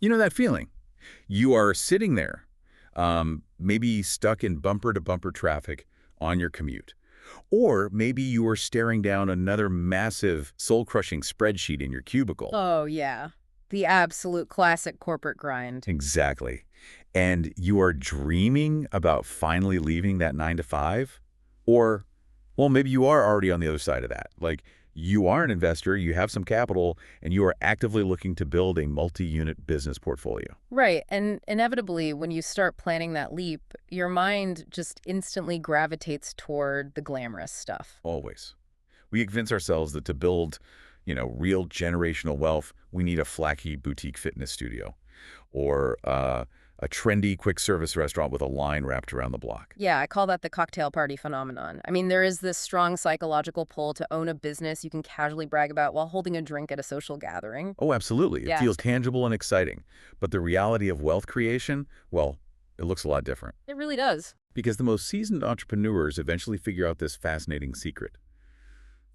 You know that feeling? You are sitting there, maybe stuck in bumper-to-bumper traffic on your commute. Or maybe you are staring down another massive, soul-crushing spreadsheet in your cubicle. Oh, yeah. The absolute classic corporate grind. Exactly. And you are dreaming about finally leaving that 9 to 5? Or, well, maybe you are already on the other side of that. Like, you are an investor, you have some capital, and you are actively looking to build a multi-unit business portfolio. Right, and inevitably, when you start planning that leap, your mind just instantly gravitates toward the glamorous stuff. Always. We convince ourselves that to build, real generational wealth, we need a flaky boutique fitness studio or a trendy quick service restaurant with a line wrapped around the block. Yeah, I call that the cocktail party phenomenon. I mean, there is this strong psychological pull to own a business you can casually brag about while holding a drink at a social gathering. Oh, absolutely. It Yeah, feels tangible and exciting. But the reality of wealth creation, well, it looks a lot different. it really does. Because the most seasoned entrepreneurs eventually figure out this fascinating secret.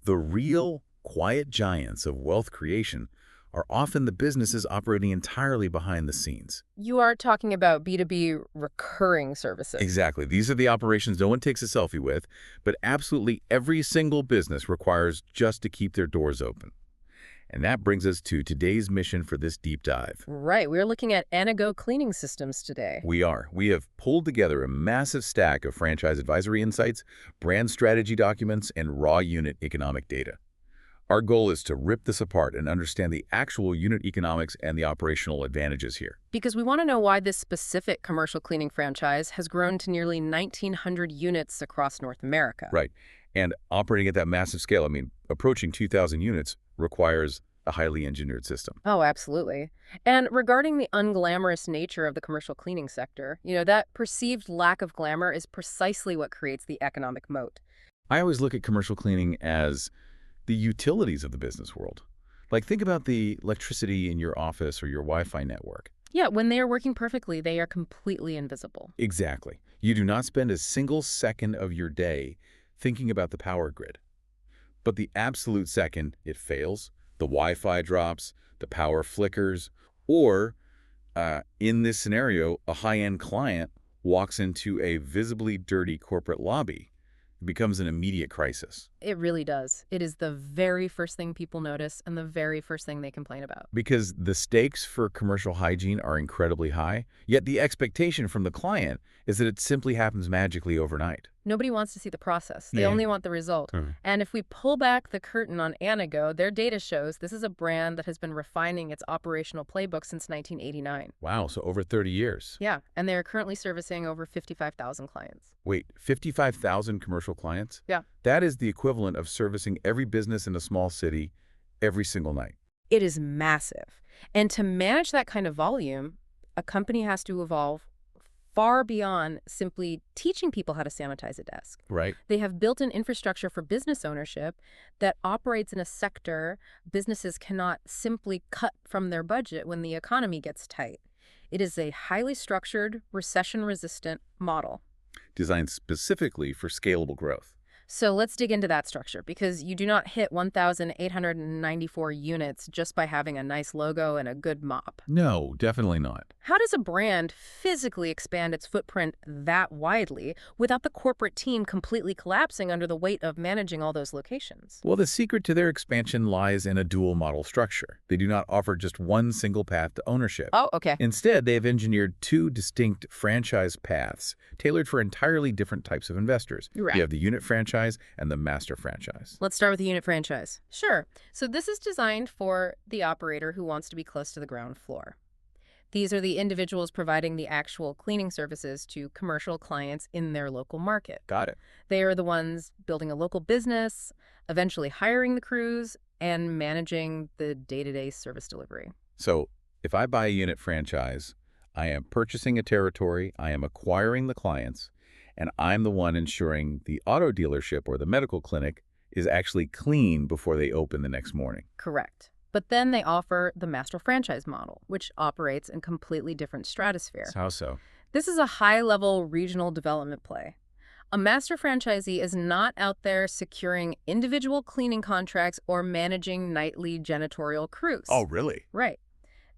The real, quiet giants of wealth creation are often the businesses operating entirely behind the scenes. You are talking about B2B recurring services. Exactly. These are the operations no one takes a selfie with, but absolutely every single business requires just to keep their doors open. And that brings us to today's mission for this deep dive. Right, we're looking at Anago Cleaning Systems today. We are. We have pulled together a massive stack of franchise advisory insights, brand strategy documents, and raw unit economic data. Our goal is to rip this apart and understand the actual unit economics and the operational advantages here. Because we want to know why this specific commercial cleaning franchise has grown to nearly 1,900 units across North America. Right. And operating at that massive scale, approaching 2,000 units requires a highly engineered system. Oh, absolutely. And regarding the unglamorous nature of the commercial cleaning sector, that perceived lack of glamour is precisely what creates the economic moat. I always look at commercial cleaning as the utilities of the business world. Like, think about the electricity in your office or your Wi-Fi network. Yeah, when they are working perfectly, they are completely invisible. Exactly. You do not spend a single second of your day thinking about the power grid. But the absolute second it fails, the Wi-Fi drops, the power flickers, or, in this scenario, a high-end client walks into a visibly dirty corporate lobby, it becomes an immediate crisis. It really does. It is the very first thing people notice and the very first thing they complain about. Because the stakes for commercial hygiene are incredibly high, yet the expectation from the client is that it simply happens magically overnight. Nobody wants to see the process. They Yeah. only want the result. And if we pull back the curtain on Anago, their data shows this is a brand that has been refining its operational playbook since 1989. Wow, so over 30 years. Yeah, and they are currently servicing over 55,000 clients. Wait, 55,000 commercial clients? Yeah. That is the equivalent of servicing every business in a small city every single night. It is massive. And to manage that kind of volume, a company has to evolve far beyond simply teaching people how to sanitize a desk. Right. They have built an infrastructure for business ownership that operates in a sector businesses cannot simply cut from their budget when the economy gets tight. It is a highly structured, recession-resistant model. Designed specifically for scalable growth. So let's dig into that structure, because you do not hit 1,894 units just by having a nice logo and a good mop. No, definitely not. How does a brand physically expand its footprint that widely without the corporate team completely collapsing under the weight of managing all those locations? Well, the secret to their expansion lies in a dual model structure. They do not offer just one single path to ownership. Oh, okay. Instead, they have engineered two distinct franchise paths tailored for entirely different types of investors. Right. You have the Unit Franchise and the Master Franchise. Let's start with the unit franchise. Sure. So this is designed for the operator who wants to be close to the ground floor. These are the individuals providing the actual cleaning services to commercial clients in their local market. Got it. They are the ones building a local business, eventually hiring the crews, and managing the day-to-day service delivery. So if I buy a Unit Franchise, I am purchasing a territory, I am acquiring the clients, and I'm the one ensuring the auto dealership or the medical clinic is actually clean before they open the next morning. Correct. But then they offer the Master Franchise model, which operates in a completely different stratosphere. How so? This is a high-level regional development play. A Master Franchisee is not out there securing individual cleaning contracts or managing nightly janitorial crews. Oh, really? Right.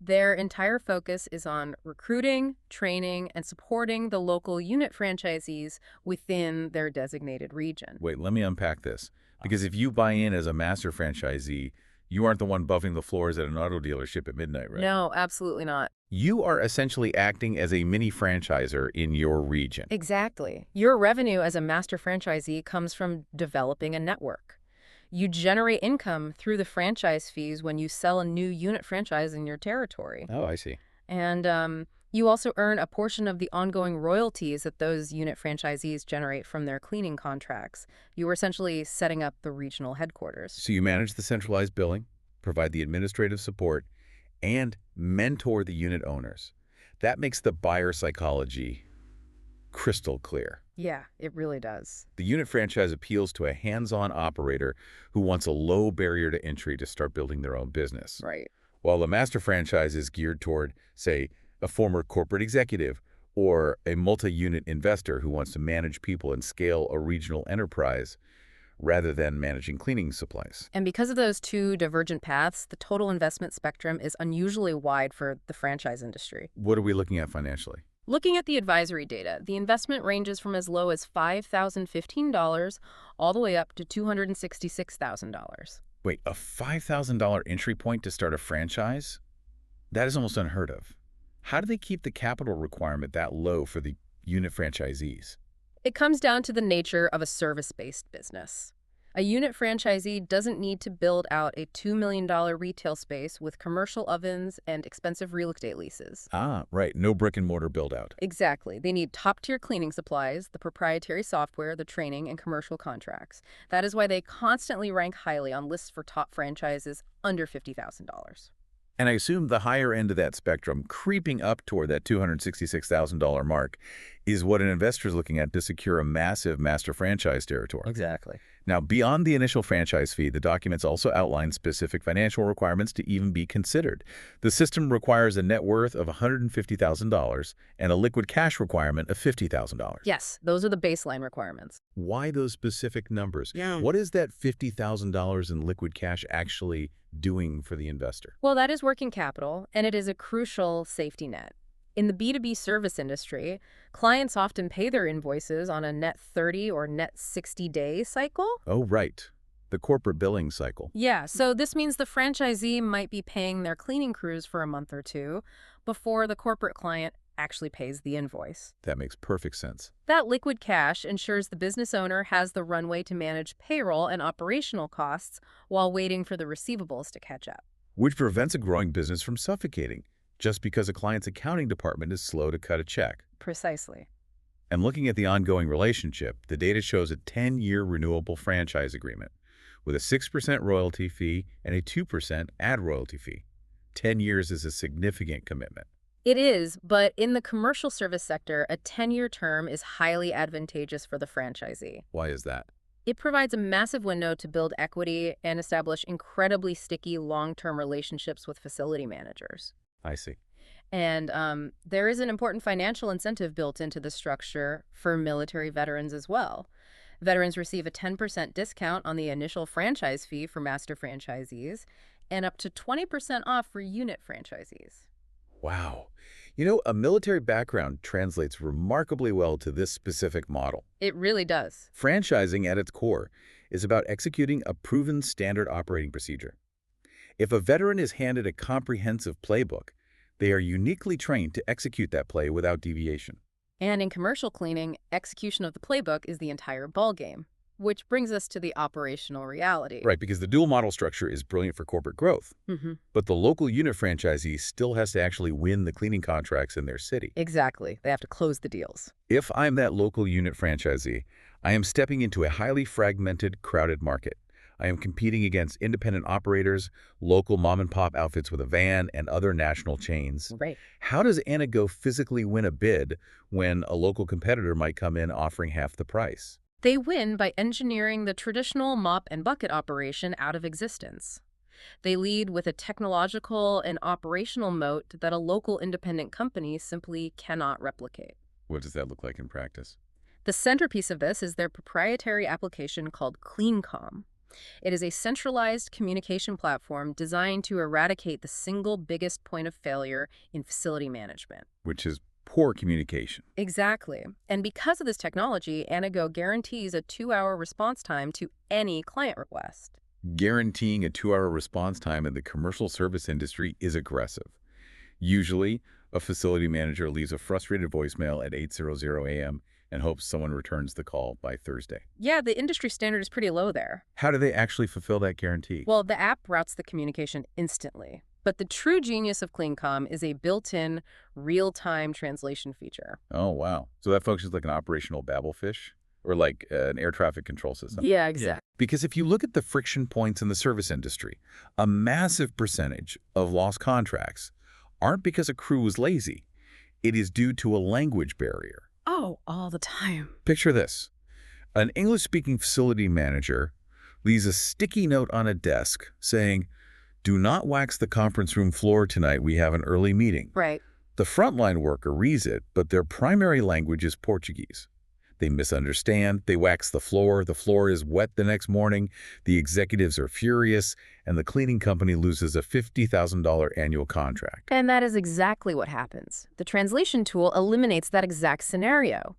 Their entire focus is on recruiting, training, and supporting the local unit franchisees within their designated region. Wait, let me unpack this. Because if you buy in as a master franchisee, you aren't the one buffing the floors at an auto dealership at midnight, right? No, absolutely not. You are essentially acting as a mini franchisor in your region. Exactly. Your revenue as a master franchisee comes from developing a network. You generate income through the franchise fees when you sell a new unit franchise in your territory. Oh, I see. And you also earn a portion of the ongoing royalties that those unit franchisees generate from their cleaning contracts. You are essentially setting up the regional headquarters. So you manage the centralized billing, provide the administrative support, and mentor the unit owners. That makes the buyer psychology crystal clear. Yeah, it really does. The unit franchise appeals to a hands-on operator who wants a low barrier to entry to start building their own business. Right. While the master franchise is geared toward, say, a former corporate executive or a multi-unit investor who wants to manage people and scale a regional enterprise rather than managing cleaning supplies. And because of those two divergent paths, the total investment spectrum is unusually wide for the franchise industry. What are we looking at financially? Looking at the advisory data, the investment ranges from as low as $5,015 all the way up to $266,000. Wait, a $5,000 entry point to start a franchise? That is almost unheard of. How do they keep the capital requirement that low for the unit franchisees? It comes down to the nature of a service-based business. A unit franchisee doesn't need to build out a $2 million retail space with commercial ovens and expensive real estate leases. Ah, right. No brick-and-mortar build-out. Exactly. They need top-tier cleaning supplies, the proprietary software, the training, and commercial contracts. That is why they constantly rank highly on lists for top franchises under $50,000. And I assume the higher end of that spectrum, creeping up toward that $266,000 mark, is what an investor is looking at to secure a massive master franchise territory. Exactly. Now, beyond the initial franchise fee, the documents also outline specific financial requirements to even be considered. The system requires a net worth of $150,000 and a liquid cash requirement of $50,000. Yes, those are the baseline requirements. Why those specific numbers? Yeah. What is that $50,000 in liquid cash actually doing for the investor? Well, that is working capital, and it is a crucial safety net. In the B2B service industry, clients often pay their invoices on a net 30 or net 60-day cycle. Oh, right. The corporate billing cycle. Yeah, so this means the franchisee might be paying their cleaning crews for a month or two before the corporate client actually pays the invoice. That makes perfect sense. That liquid cash ensures the business owner has the runway to manage payroll and operational costs while waiting for the receivables to catch up. Which prevents a growing business from suffocating, just because a client's accounting department is slow to cut a check. Precisely. And looking at the ongoing relationship, the data shows a 10-year renewable franchise agreement with a 6% royalty fee and a 2% ad royalty fee. 10 years is a significant commitment. It is, but in the commercial service sector, a 10-year term is highly advantageous for the franchisee. Why is that? It provides a massive window to build equity and establish incredibly sticky long-term relationships with facility managers. I see. And there is an important financial incentive built into the structure for military veterans as well. Veterans receive a 10% discount on the initial franchise fee for master franchisees and up to 20% off for unit franchisees. Wow. You know, a military background translates remarkably well to this specific model. It really does. Franchising at its core is about executing a proven standard operating procedure. If a veteran is handed a comprehensive playbook, they are uniquely trained to execute that play without deviation. And in commercial cleaning, execution of the playbook is the entire ballgame, which brings us to the operational reality. Right, because the dual model structure is brilliant for corporate growth. But the local unit franchisee still has to actually win the cleaning contracts in their city. Exactly. They have to close the deals. If I'm that local unit franchisee, I am stepping into a highly fragmented, crowded market. I am competing against independent operators, local mom-and-pop outfits with a van, and other national chains. Right. How does Anago physically win a bid when a local competitor might come in offering half the price? They win by engineering the traditional mop and bucket operation out of existence. They lead with a technological and operational moat that a local independent company simply cannot replicate. What does that look like in practice? The centerpiece of this is their proprietary application called CleanCom. It is a centralized communication platform designed to eradicate the single biggest point of failure in facility management. Which is poor communication. Exactly. And because of this technology, Anago guarantees a 2-hour response time to any client request. Guaranteeing a 2-hour response time in the commercial service industry is aggressive. Usually, a facility manager leaves a frustrated voicemail at 8:00 a.m. and hopes someone returns the call by Thursday. Yeah, the industry standard is pretty low there. How do they actually fulfill that guarantee? Well, the app routes the communication instantly. But the true genius of CleanCom is a built-in, real-time translation feature. Oh, wow. So that functions like an operational Babelfish or like an air traffic control system. Yeah, exactly. Because if you look at the friction points in the service industry, a massive percentage of lost contracts aren't because a crew was lazy. It is due to a language barrier. Oh, all the time. Picture this. An English-speaking facility manager leaves a sticky note on a desk saying, "Do not wax the conference room floor tonight. We have an early meeting." Right. The frontline worker reads it, but their primary language is Portuguese. They misunderstand, they wax the floor is wet the next morning, the executives are furious, and the cleaning company loses a $50,000 annual contract. And that is exactly what happens. The translation tool eliminates that exact scenario.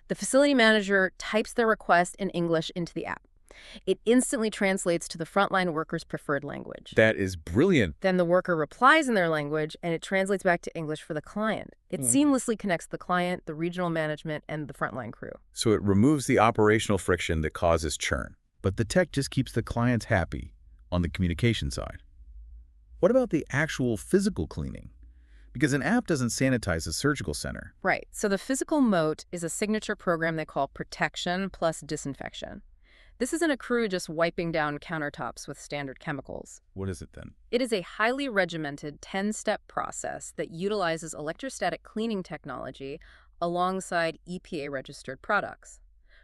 The facility manager types their request in English into the app. It instantly translates to the frontline worker's preferred language. That is brilliant. Then the worker replies in their language, and it translates back to English for the client. It seamlessly connects the client, the regional management, and the frontline crew. So it removes the operational friction that causes churn. But the tech just keeps the clients happy on the communication side. What about the actual physical cleaning? Because an app doesn't sanitize a surgical center. Right. So the physical moat is a signature program they call protection plus disinfection. This isn't a crew just wiping down countertops with standard chemicals. What is it then? It is a highly regimented 10-step process that utilizes electrostatic cleaning technology alongside EPA-registered products.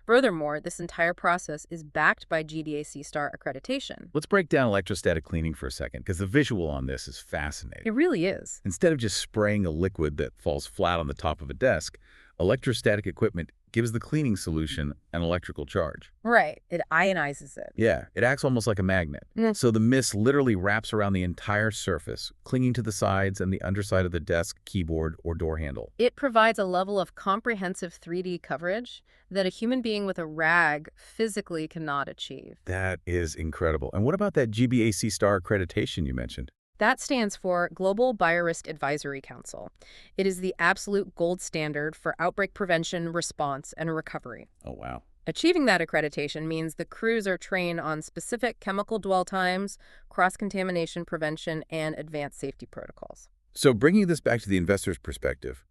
Furthermore, this entire process is backed by GBA C-Star accreditation. Let's break down electrostatic cleaning for a second, because the visual on this is fascinating. It really is. Instead of just spraying a liquid that falls flat on the top of a desk, electrostatic equipment gives the cleaning solution an electrical charge. Right. It ionizes it. Yeah, it acts almost like a magnet. So the mist literally wraps around the entire surface, clinging to the sides and the underside of the desk, keyboard, or door handle. It provides a level of comprehensive 3D coverage that a human being with a rag physically cannot achieve. That is incredible. And what about that GBA C-Star accreditation you mentioned? That stands for Global Biorisk Advisory Council. It is the absolute gold standard for outbreak prevention, response, and recovery. Oh, wow. Achieving that accreditation means the crews are trained on specific chemical dwell times, cross-contamination prevention, and advanced safety protocols. So bringing this back to the investor's perspective,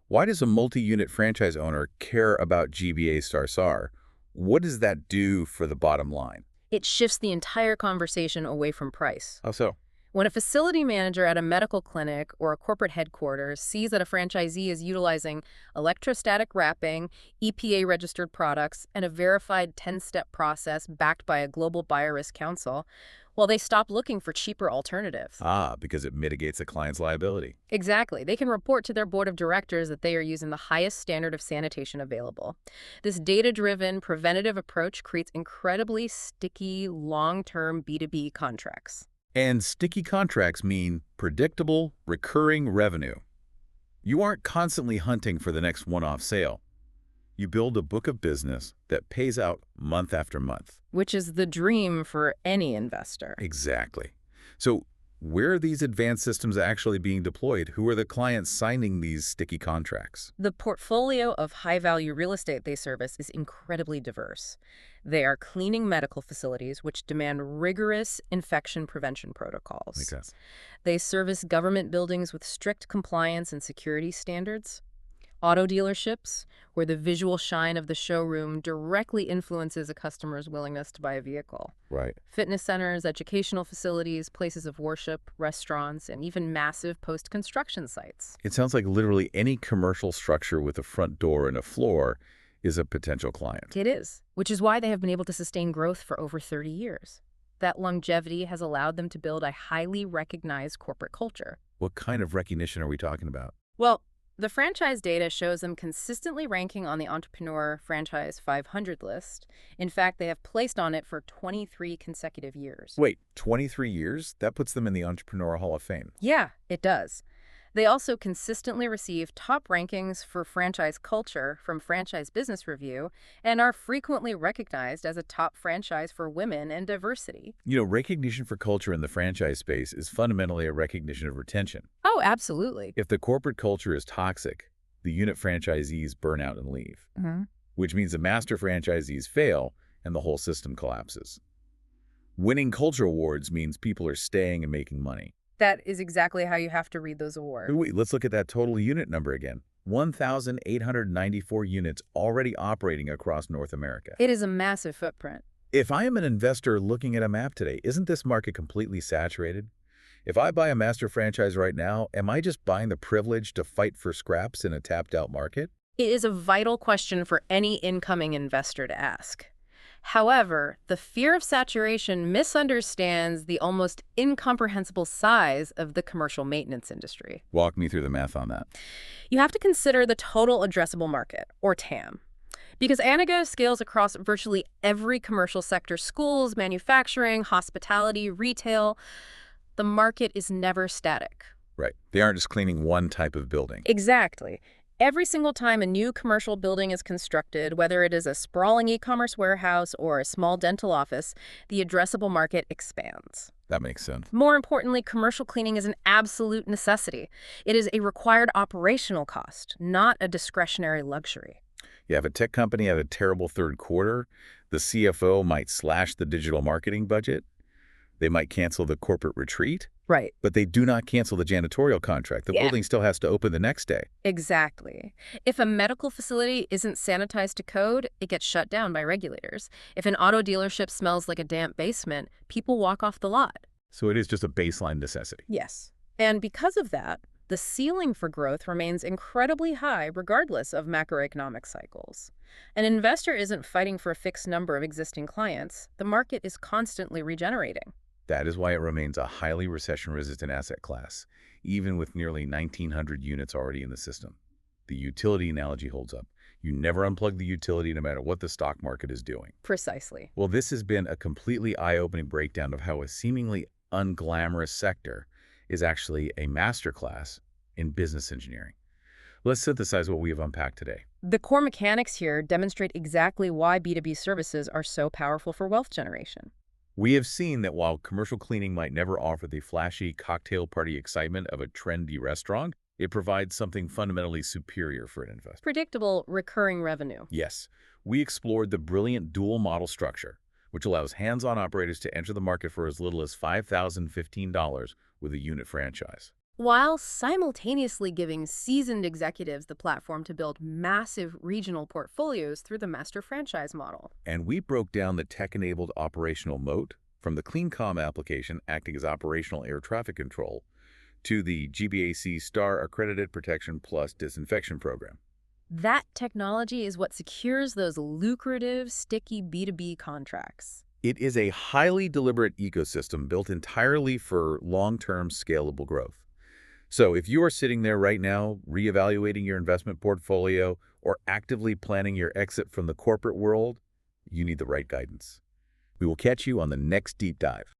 why does a multi-unit franchise owner care about GBA SAR? What does that do for the bottom line? It shifts the entire conversation away from price. How so? When a facility manager at a medical clinic or a corporate headquarters sees that a franchisee is utilizing electrostatic wrapping, EPA-registered products, and a verified 10-step process backed by a global biorisk council, well, they stop looking for cheaper alternatives. Because it mitigates the client's liability. Exactly. They can report to their board of directors that they are using the highest standard of sanitation available. This data-driven, preventative approach creates incredibly sticky, long-term B2B contracts. And sticky contracts mean predictable, recurring revenue. You aren't constantly hunting for the next one-off sale. You build a book of business that pays out month after month. Which is the dream for any investor. Exactly. So where are these advanced systems actually being deployed? Who are the clients signing these sticky contracts? The portfolio of high-value real estate they service is incredibly diverse. They are cleaning medical facilities, which demand rigorous infection prevention protocols. Makes sense. They service government buildings with strict compliance and security standards. Auto dealerships, where the visual shine of the showroom directly influences a customer's willingness to buy a vehicle. Right. Fitness centers, educational facilities, places of worship, restaurants, and even massive post-construction sites. It sounds like literally any commercial structure with a front door and a floor is a potential client. It is, which is why they have been able to sustain growth for over 30 years. That longevity has allowed them to build a highly recognized corporate culture. What kind of recognition are we talking about? Well, The franchise data shows them consistently ranking on the Entrepreneur Franchise 500 list. In fact, they have placed on it for 23 consecutive years. Wait, 23 years? That puts them in the Entrepreneur Hall of Fame. Yeah, it does. They also consistently receive top rankings for franchise culture from Franchise Business Review and are frequently recognized as a top franchise for women and diversity. Recognition for culture in the franchise space is fundamentally a recognition of retention. Oh, absolutely. If the corporate culture is toxic, the unit franchisees burn out and leave, which means the master franchisees fail and the whole system collapses. Winning culture awards means people are staying and making money. That is exactly how you have to read those awards. Wait, let's look at that total unit number again. 1,894 units already operating across North America. It is a massive footprint. If I am an investor looking at a map today, isn't this market completely saturated? If I buy a master franchise right now, am I just buying the privilege to fight for scraps in a tapped-out market? It is a vital question for any incoming investor to ask. However, the fear of saturation misunderstands the almost incomprehensible size of the commercial maintenance industry. Walk me through the math on that. You have to consider the total addressable market, or TAM. Because Anago scales across virtually every commercial sector: schools, manufacturing, hospitality, retail. The market is never static. Right. They aren't just cleaning one type of building. Exactly. Every single time a new commercial building is constructed, whether it is a sprawling e-commerce warehouse or a small dental office, the addressable market expands. That makes sense. More importantly, commercial cleaning is an absolute necessity. It is a required operational cost, not a discretionary luxury. You have a tech company had a terrible third quarter. The CFO might slash the digital marketing budget. They might cancel the corporate retreat. Right. But they do not cancel the janitorial contract. The building still has to open the next day. Exactly. If a medical facility isn't sanitized to code, it gets shut down by regulators. If an auto dealership smells like a damp basement, people walk off the lot. So it is just a baseline necessity. Yes. And because of that, the ceiling for growth remains incredibly high regardless of macroeconomic cycles. An investor isn't fighting for a fixed number of existing clients. The market is constantly regenerating. That is why it remains a highly recession-resistant asset class, even with nearly 1,900 units already in the system. The utility analogy holds up. You never unplug the utility no matter what the stock market is doing. Precisely. Well, this has been a completely eye-opening breakdown of how a seemingly unglamorous sector is actually a masterclass in business engineering. Let's synthesize what we have unpacked today. The core mechanics here demonstrate exactly why B2B services are so powerful for wealth generation. We have seen that while commercial cleaning might never offer the flashy cocktail party excitement of a trendy restaurant, it provides something fundamentally superior for an investor. Predictable, recurring revenue. Yes, we explored the brilliant dual model structure, which allows hands-on operators to enter the market for as little as $5,015 with a unit franchise, while simultaneously giving seasoned executives the platform to build massive regional portfolios through the master franchise model. And we broke down the tech-enabled operational moat from the CleanCom application acting as operational air traffic control to the GBAC Star Accredited Protection Plus Disinfection Program. That technology is what secures those lucrative, sticky B2B contracts. It is a highly deliberate ecosystem built entirely for long-term scalable growth. So if you are sitting there right now, reevaluating your investment portfolio or actively planning your exit from the corporate world, you need the right guidance. We will catch you on the next deep dive.